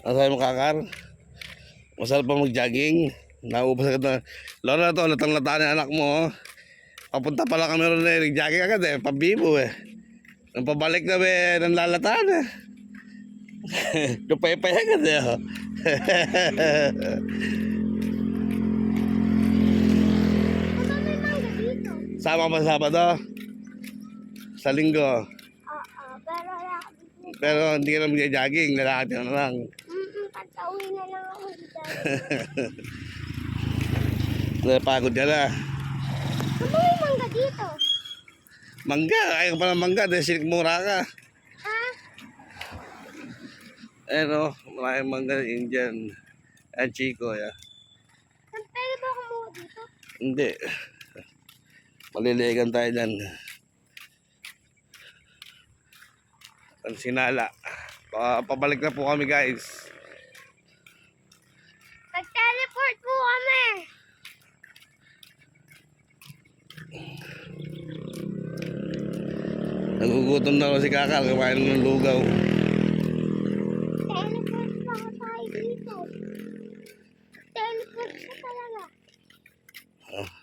Asabi mo kakar? Masarap pa mag-jogging. Naubos agad na. Lalo na to, latang-lata na anak mo. Papunta pala kami ron na nag-jogging agad eh. Pabibo eh. Nang pabalik na ng lalataan eh. Lupay-pay agad eh. Oh. May mangga dito. Sama pa sa Sabado? Sa Linggo? Oo, pero Pero hindi ka na mag-jogging. Lalakad ka na lang. pagka-uwi na lang ako dito. Napagod ka na. May mangga dito. Mangga, ayaw pa ng mangga dahil sinikmura ka. Ha? Ano, maraming mangga Indian. Ayan, Chico, ya. Pwede ba kumuha dito? Hindi. Maliligan tayo dyan. Ang sinala. Pabalik na po kami, guys. Nag-teleport po kami. Nagugutom na ako si Kakal. Kumain ng lugaw. Teleport pa tayo dito. Teleport pa talaga. Oh.